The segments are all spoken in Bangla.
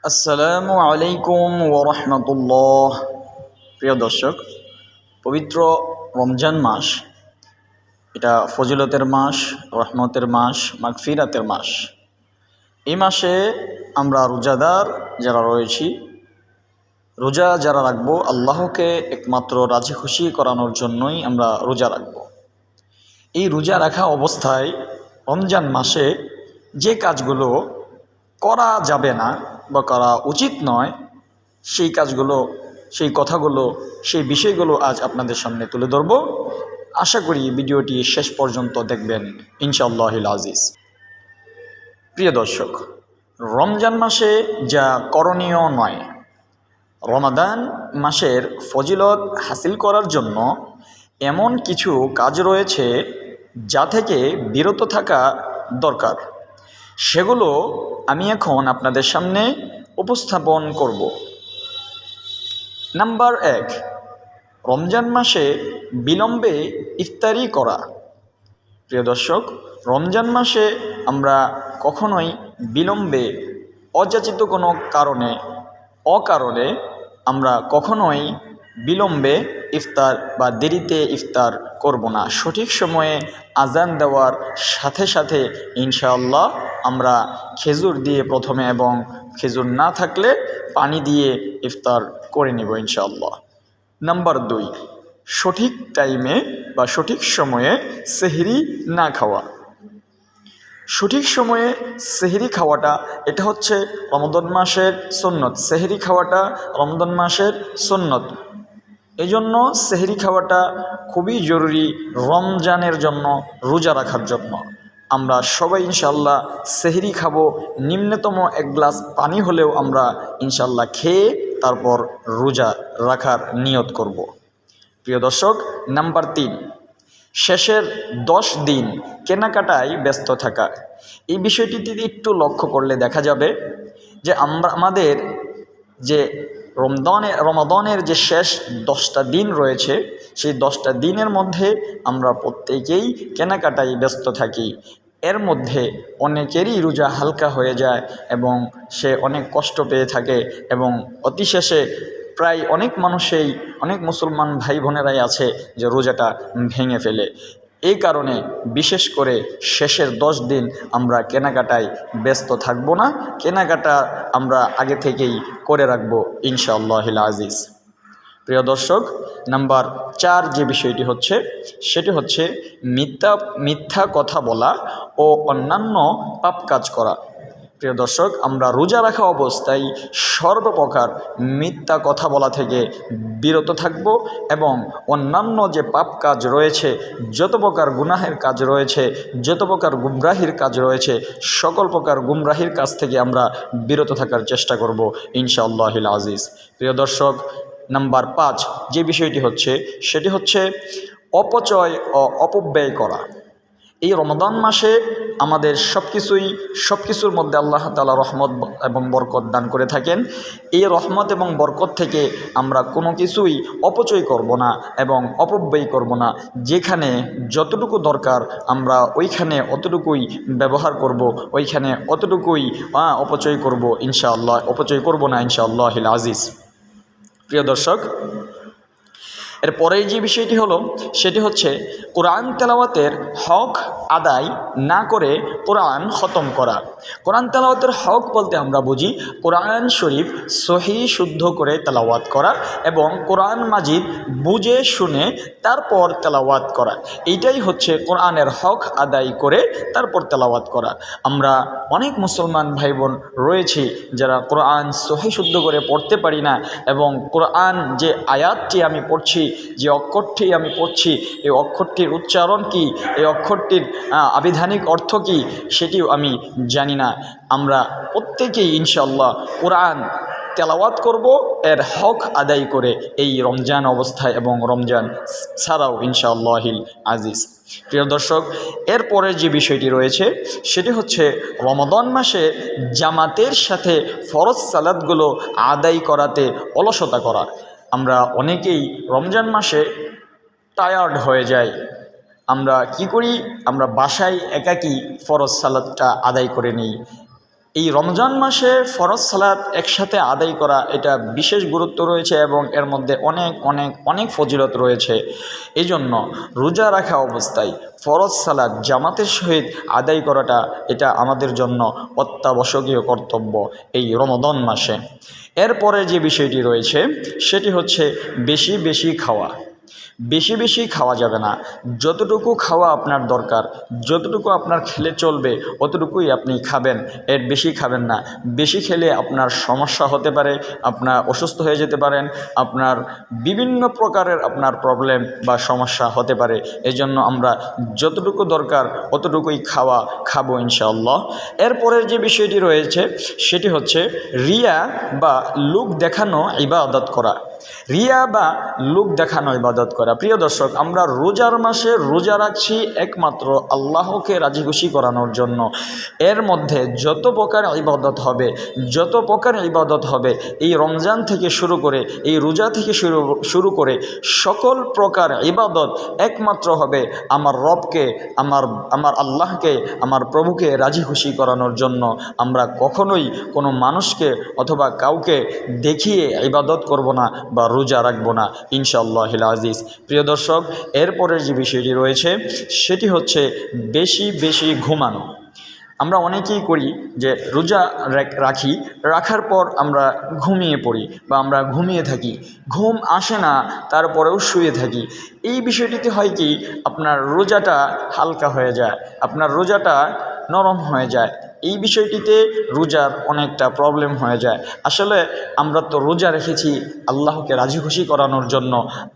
আসসালামু আলাইকুম ওরহমতুল্লাহ। প্রিয় দর্শক, পবিত্র রমজান মাস, এটা ফজিলতের মাস, রহমতের মাস, মাগফিরাতের মাস। এই মাসে আমরা রোজাদার যারা রয়েছি, রোজা যারা রাখবো, আল্লাহকে একমাত্র রাজি খুশি করানোর জন্যই আমরা রোজা রাখব। এই রোজা রাখা অবস্থায় রমজান মাসে যে কাজগুলো করা যাবে না বা করা উচিত নয়, সেই কাজগুলো, সেই কথাগুলো, সেই বিষয়গুলো আজ আপনাদের সামনে তুলে ধরব। আশা করি ভিডিওটি শেষ পর্যন্ত দেখবেন ইনশাআল্লাহুল আজিজ। প্রিয় দর্শক, রমজান মাসে যা করণীয় নয়, রমাদান মাসের ফজিলত হাসিল করার জন্য এমন কিছু কাজ রয়েছে যা থেকে বিরত থাকা দরকার। সেগুলো আমি এখন আপনাদের সামনে উপস্থাপন করব। নাম্বার 1, রমজান মাসে বিলম্বে ইফতারি করা। প্রিয় দর্শক, রমজান মাসে আমরা কখনোই বিলম্বে, অযাচিত কোনো অকারণে আমরা কখনোই বিলম্বে ইফতার বা দেরিতে ইফতার করব না। সঠিক সময়ে আজান দেওয়ার সাথে সাথে ইনশাআল্লাহ আমরা খেজুর দিয়ে প্রথমে, এবং খেজুর না থাকলে পানি দিয়ে ইফতার করে নিব ইনশাআল্লাহ। নাম্বার 2, সঠিক টাইমে বা সঠিক সময়ে সেহরি না খাওয়া। সঠিক সময়ে সেহরি খাওয়াটা, এটা হচ্ছে রমজান মাসের সুন্নত। সেহরি খাওয়াটা রমজান মাসের সুন্নত। এই জন্য সেহরি খাওয়াটা খুবই জরুরি রমজানের জন্য, রোজা রাখার জন্য। আমরা সবাই ইনশাআল্লাহ সেহরি খাবো, নিম্নতম 1 গ্লাস পানি হলেও আমরা ইনশাআল্লাহ খেয়ে তারপর রোজা রাখার নিয়ত করব। প্রিয় দর্শক, নাম্বার 3, শেষের 10 দিন কেনাকাটায় ব্যস্ত থাকা। এই বিষয়টিতে একটু লক্ষ্য করলে দেখা যাবে যে আমাদের যে রমাদানের যে শেষ 10টা দিন রয়েছে, সেই 10টা দিনের মধ্যে আমরা প্রত্যেকেই কেনাকাটায় ব্যস্ত থাকি। এর মধ্যে অনেকেরই রোজা হালকা হয়ে যায় এবং সে অনেক কষ্ট পেয়ে থাকে, এবং অতিশেষে প্রায় অনেক মুসলমান ভাই বোনেরাই আছে যে রোজাটা ভেঙে ফেলে। এই কারণে বিশেষ করে শেষের 10 দিন আমরা কেনাকাটায় ব্যস্ত থাকব না। কেনাকাটা আমরা আগে থেকেই করে রাখবো ইনশাআল্লাহুল আজিজ। প্রিয় দর্শক, নাম্বার 4 যে বিষয়টি হচ্ছে, সেটি হচ্ছে মিথ্যা কথা বলা ও অন্যান্য পাপ কাজ করা। প্রিয় দর্শক, আমরা রোজা রাখা অবস্থায় সর্বপ্রকার মিথ্যা কথা বলা থেকে বিরত থাকব, এবং অন্যান্য যে পাপ কাজ রয়েছে, যত প্রকার গুনাহের কাজ রয়েছে, যত প্রকার গুমরাহির কাজ রয়েছে, সকল প্রকার গুমরাহির কাজ থেকে আমরা বিরত থাকার চেষ্টা করব ইনশাআল্লাহুল আজিজ। প্রিয় দর্শক, নাম্বার 5 যে বিষয়টি হচ্ছে, সেটি হচ্ছে অপচয় ও অপব্যয় করা। এই রমাদান মাসে আমাদের সব কিছুর মধ্যে আল্লাহ তাআলা রহমত এবং বরকত দান করে থাকেন। এই রহমত এবং বরকত থেকে আমরা কোনো কিছুই অপচয় করব না এবং অপব্যয় করব না। যেখানে যতটুকু দরকার আমরা ওইখানে অতটুকুই ব্যবহার করব, ওইখানে অতটুকুই অপচয় করব ইনশাআল্লাহ, অপচয় করব না ইনশাআল্লাহুল আজিজ। প্রিয় দর্শক, এরপরেই যে বিষয়টি হলো, সেটি হচ্ছে কোরআন তেলাওয়াতের হক আদায় না করে কোরআন খতম করা। কোরআন তেলাওয়াতের হক বলতে আমরা বুঝি কোরআন শরীফ সহি শুদ্ধ করে তেলাওয়াত করা এবং কোরআন মাজিদ বুঝে শুনে তারপর তেলাওয়াত করা। এইটাই হচ্ছে কোরআনের হক আদায় করে তারপর তেলাওয়াত করা। আমরা অনেক মুসলমান ভাই বোন রয়েছি যারা কোরআন সহি শুদ্ধ করে পড়তে পারি না, এবং কোরআন যে আয়াতটি আমি পড়ছি, যে অক্ষরটি আমি পড়ছি, এই অক্ষরটির উচ্চারণ কি, এই অক্ষরটির আবিধানিক অর্থ কি, সেটিও আমি জানি না। আমরা প্রত্যেকেই ইনশাআল্লাহ কোরআন তেলাওয়াত করব এর হক আদায় করে এই রমজান অবস্থায় এবং রমজান ছাড়াও ইনশাআল্লাহুল আজিজ। প্রিয় দর্শক, এরপরে যে বিষয়টি রয়েছে, সেটি হচ্ছে রমাদান মাসে জামাতের সাথে ফরজ সালাতগুলো আদায় করাতে অলসতা করা। আমরা অনেকেই রমজান মাসে টায়ার্ড হয়ে যাই। আমরা কি করি, আমরা বাসায় একাকী ফরজ সালাতটা আদায় করে নিই। এই রমজান মাসে ফরজ সালাত একসাথে আদায় করা এটা বিশেষ গুরুত্ব রয়েছে এবং এর মধ্যে অনেক অনেক অনেক ফজিলত রয়েছে। এই জন্য রোজা রাখা অবস্থায় ফরজ সালাত জামাতের সহিত আদায় করাটা এটা আমাদের জন্য অত্যাবশ্যকীয় কর্তব্য এই রমজান মাসে। এরপরে যে বিষয়টি রয়েছে সেটি হচ্ছে বেশি বেশি খাওয়া। বেশি বেশি খাওয়া যাবে না, যতটুকু খাওয়া আপনার দরকার, যতটুকু আপনার খেলে চলবে অতটুকুই আপনি খাবেন, এর বেশি খাবেন না। বেশি খেলে আপনার সমস্যা হতে পারে, আপনার অসুস্থ হয়ে যেতে পারেন, আপনার বিভিন্ন প্রকারের আপনার প্রবলেম বা সমস্যা হতে পারে। এজন্য আমরা যতটুকু দরকার অতটুকুই খাবো ইনশাআল্লাহ। এরপরের যে বিষয়টি রয়েছে সেটি হচ্ছে রিয়া বা লোক দেখানো ইবাদত করা। রিয়া বা লোক দেখানো ইবাদত করা। প্রিয় দর্শক, আমরা রোজার মাসে রোজা রাখছি একমাত্র আল্লাহকে রাজি খুশি করানোর জন্য। এর মধ্যে যত প্রকার ইবাদত হবে এই রমজান থেকে শুরু করে, এই রোজা থেকে শুরু করে সকল প্রকার ইবাদত একমাত্র হবে আমার রবকে, আমার আল্লাহকে, আমার প্রভুকে রাজি খুশি করানোর জন্য। আমরা কখনোই কোনো মানুষকে অথবা কাউকে দেখিয়ে ইবাদত করব না বা রোজা রাখবো না ইনশাআল্লাহিল আজিজ। প্রিয় দর্শক, এরপরের যে বিষয়টি রয়েছে সেটি হচ্ছে বেশি বেশি ঘুমানো। আমরা অনেকেই করি যে রোজা রাখার পর আমরা ঘুমিয়ে পড়ি বা আমরা ঘুমিয়ে থাকি, ঘুম আসে না তারপরেও শুয়ে থাকি। এই বিষয়টিতে হয় কি, আপনার রোজাটা হালকা হয়ে যায়, আপনার রোজাটা নরম হয়ে যায়। এই বিষয়টিতে রোজার অনেকটা প্রবলেম হয়ে যায়। আসলে আমরা তো রোজা রেখেছি আল্লাহকে রাজি খুশি করানোর জন্য,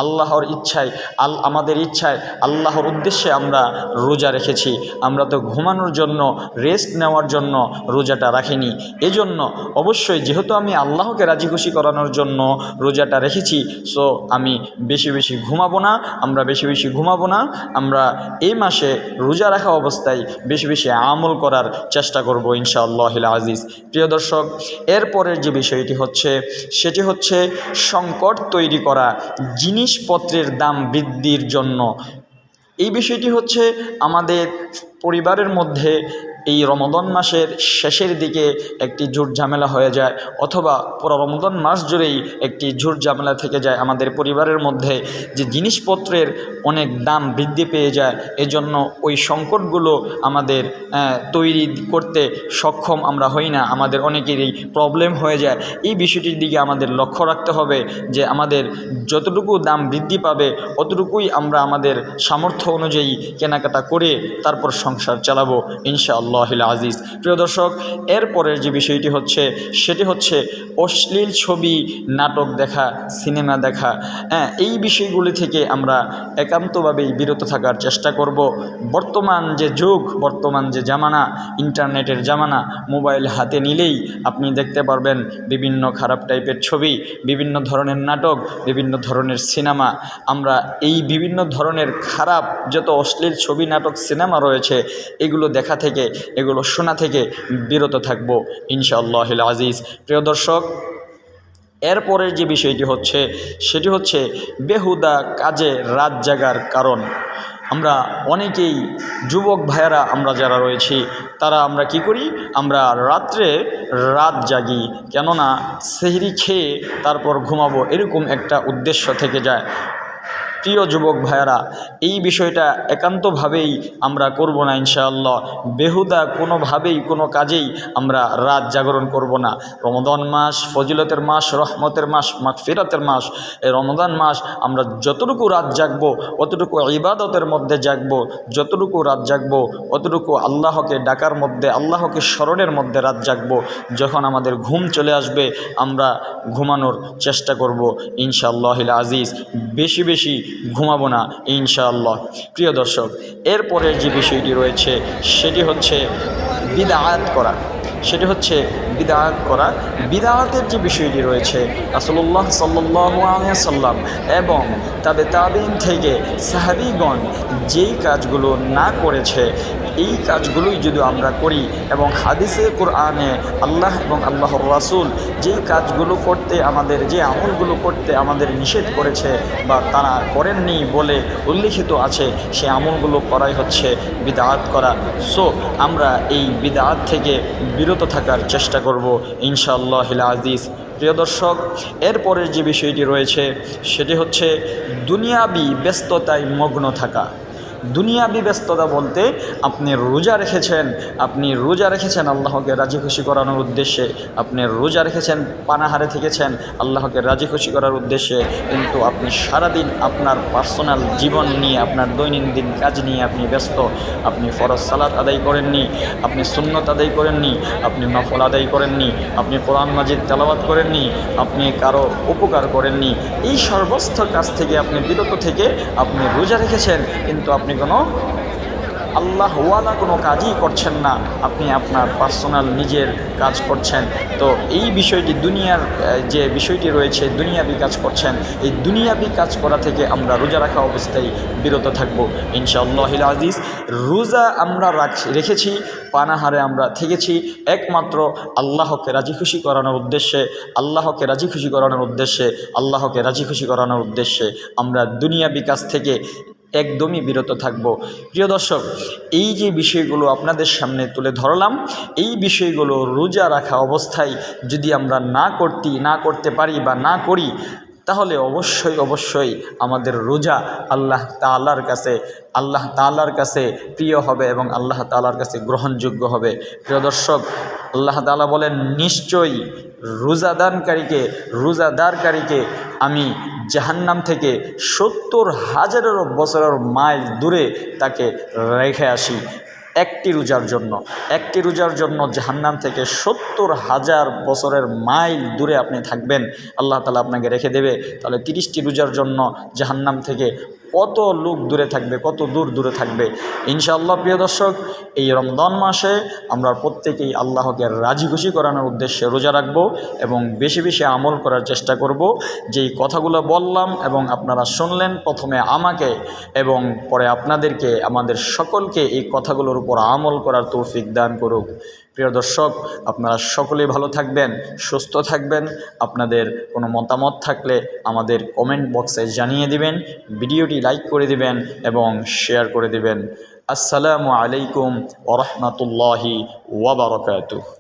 আল্লাহর ইচ্ছায়, আমাদের ইচ্ছায়, আল্লাহর উদ্দেশ্যে আমরা রোজা রেখেছি। আমরা তো ঘুমানোর জন্য, রেস্ট নেওয়ার জন্য রোজাটা রাখিনি। এজন্য অবশ্যই যেহেতু আমি আল্লাহকে রাজি খুশি করানোর জন্য রোজাটা রেখেছি, সো আমি বেশি বেশি ঘুমাবো না, আমরা এই মাসে রোজা রাখা অবস্থায় বেশি বেশি আমল করার চেষ্টা করব ইনশাআল্লাহিল আজিজ। প্রিয় দর্শক, এরপরের যে বিষয়টি হচ্ছে সেটি হচ্ছে সংকট তৈরি করা জিনিসপত্রের দাম বৃদ্ধির জন্য। এই বিষয়টি হচ্ছে আমাদের পরিবারের মধ্যে এই রমজান মাসের শেষের দিকে একটি ঝুট ঝামেলা হয়ে যায়, অথবা পুরো রমজান মাস জুড়েই একটি ঝুট ঝামেলা থেকে যায় আমাদের পরিবারের মধ্যে, যে জিনিসপত্রের অনেক দাম বৃদ্ধি পেয়ে যায়। এজন্য ওই সংকটগুলো আমাদের তৈরি করতে সক্ষম আমরা হই না, আমাদের অনেকেরই প্রবলেম হয়ে যায়। এই বিষয়টির দিকে আমাদের লক্ষ্য রাখতে হবে যে আমাদের যতটুকু দাম বৃদ্ধি পাবে অতটুকুই আমরা আমাদের সামর্থ্য অনুযায়ী কেনাকাটা করে তারপর সংসার চালাবো ইনশাআল্লাহিল আজিজ। প্রিয় দর্শক, এরপরের যে বিষয়টি হচ্ছে সেটি হচ্ছে অশ্লীল ছবি, নাটক দেখা, সিনেমা দেখা। এই বিষয়গুলি থেকে আমরা একান্তভাবেই বিরত থাকার চেষ্টা করব। বর্তমান যে যুগ, বর্তমান যে জামানা, ইন্টারনেটের জামানা, মোবাইল হাতে নিলেই আপনি দেখতে পারবেন বিভিন্ন খারাপ টাইপের ছবি, বিভিন্ন ধরনের নাটক, বিভিন্ন ধরনের সিনেমা। আমরা এই বিভিন্ন ধরনের খারাপ যত অশ্লীল ছবি, নাটক, সিনেমা রয়েছে এগুলো দেখা থেকে, এগুলো শোনা থেকে বিরত থাকব ইনশাআল্লাহিল আজিজ। প্রিয় দর্শক, এরপরের যে বিষয়টি হচ্ছে সেটি হচ্ছে বেহুদা কাজে রাত জাগার কারণ। আমরা অনেকেই যুবক ভাইয়েরা আমরা যারা রয়েছি তারা আমরা কি করি, আমরা রাত জাগি, কেননা সেহরি খেয়ে তারপর ঘুমাবো, এরকম একটা উদ্দেশ্য থেকে যায়। প্রিয় যুবক ভাইয়েরা, এই বিষয়টা একান্তভাবেই আমরা করব না ইনশাআল্লাহ। বেহুদা কোনোভাবেই, কোনো কাজেই আমরা রাত জাগরণ করব না। রমজান মাস ফজিলতের মাস, রহমতের মাস, মাগফিরাতের মাস। এই রমজান মাস আমরা যতটুকু রাত জাগবো অতটুকু ইবাদতের মধ্যে জাগবো, যতটুকু রাত জাগবো অতটুকু আল্লাহকে ডাকার মধ্যে, আল্লাহকে স্মরণের মধ্যে রাত জাগবো। যখন আমাদের ঘুম চলে আসবে আমরা ঘুমানোর চেষ্টা করব ইনশাআল্লাহিল আজিজ। বেশি বেশি ঘুমাবো না ইনশাআল্লাহ। প্রিয় দর্শক, এরপরের যে বিষয়টি রয়েছে সেটি হচ্ছে বিদআত করা। বিদআতের যে বিষয়টি রয়েছে, রাসূলুল্লাহ সাল্লাল্লাহু আলাইহি ওয়াসাল্লাম এবং তাবেঈন থেকে সাহাবীগণ যেই কাজগুলো না করেছে এই কাজগুলোই যদি আমরা করি, এবং হাদিসে কোরআনে আল্লাহ এবং আল্লাহর রাসূল যেই কাজগুলো করতে আমাদের, যে আমলগুলো করতে আমাদের নিষেধ করেছে বা তারা করেননি বলে উল্লিখিত আছে, সেই আমলগুলো করাই হচ্ছে বিদআত করা। সো আমরা এই বিদআত থেকে বিরত থাকার চেষ্টা করব ইনশাআল্লাহিল আজিজ। প্রিয় দর্শক, এরপরের যে বিষয়টি রয়েছে সেটি হচ্ছে দুনিয়াবি ব্যস্ততায় মগ্ন থাকা। দুনিয়াবি ব্যস্ততা বলতে আপনি রোজা রেখেছেন আল্লাহকে রাজি খুশি করানোর উদ্দেশ্যে, আপনি রোজা রেখেছেন পানাহারে থেকেছেন আল্লাহকে রাজি খুশি করার উদ্দেশ্যে, কিন্তু আপনি সারাদিন আপনার পার্সোনাল জীবন নিয়ে, আপনার দৈনন্দিন কাজ নিয়ে আপনি ব্যস্ত। আপনি ফরজ সালাত আদায় করেননি, আপনি সুন্নত আদায় করেননি, আপনি নফল আদায় করেননি, আপনি কোরআন মাজিদ তেলাওয়াত করেননি, আপনি কারো উপকার করেননি। এই সর্বস্থ কাজ থেকে আপনি বিরত থেকে আপনি রোজা রেখেছেন, কিন্তু আপনি কোনো আল্লাহওয়ালা কোনো কাজই করছেন না, আপনি আপনার পার্সোনাল নিজের কাজ করছেন। তো এই বিষয়টি দুনিয়ার যে বিষয়টি রয়েছে, দুনিয়াবি কাজ করছেন, এই দুনিয়াবি কাজ করা থেকে আমরা রোজা রাখা অবস্থায় বিরত থাকব ইনশাআল্লাহিল আজিজ। রোজা আমরা রেখেছি, পানাহারে আমরা থেকেছি একমাত্র আল্লাহকে রাজি খুশি করানোর উদ্দেশ্যে, আল্লাহকে রাজি খুশি করানোর উদ্দেশ্যে, আল্লাহকে রাজি খুশি করানোর উদ্দেশ্যে আমরা দুনিয়াবি কাজ থেকে একদমই বিরত থাকব। প্রিয় দর্শক, এই যে বিষয়গুলো আপনাদের সামনে তুলে ধরলাম, এই বিষয়গুলো রোজা রাখা অবস্থায় যদি আমরা না করতে পারি বা না করি, তাহলে অবশ্যই আমাদের রোজা আল্লাহ তাআলার কাছে প্রিয় হবে এবং আল্লাহ তাআলার কাছে গ্রহণযোগ্য হবে। প্রিয় দর্শক, আল্লাহ তাআলা বলেন, নিশ্চয়ই রোজাদারকারীকে আমি জাহান্নাম থেকে 70,000 বছরের মাইল দূরে তাকে রেখে আসি। একটি রোজার জন্য জাহান্নাম থেকে 70,000 বছরের মাইল দূরে আপনি থাকবেন, আল্লাহ তাআলা আপনাকে রেখে দেবে। তাহলে 30টি রোজার জন্য জাহান্নাম থেকে কত লোক দূরে থাকবে, কত দূরে থাকবে। ইনশাআল্লাহ প্রিয় দর্শক, এই রমজান মাসে আমরা প্রত্যেকেই আল্লাহকে রাজি খুশি করানোর উদ্দেশ্যে রোজা রাখব এবং বেশি বেশি আমল করার চেষ্টা করব। যেই কথাগুলো বললাম এবং আপনারা শুনলেন, প্রথমে আমাকে এবং পরে আপনাদেরকে, আমাদের সকলকে এই কথাগুলোর উপর আমল করার তৌফিক দান করুক। প্রিয় দর্শক, আপনারা সকলেই ভালো থাকবেন, সুস্থ থাকবেন। আপনাদের কোনো মতামত থাকলে আমাদের কমেন্ট বক্সে জানিয়ে দিবেন, ভিডিওটি লাইক করে দিবেন এবং শেয়ার করে দিবেন। আসসালামু আলাইকুম ওয়া রাহমাতুল্লাহি ওয়া বারাকাতুহু।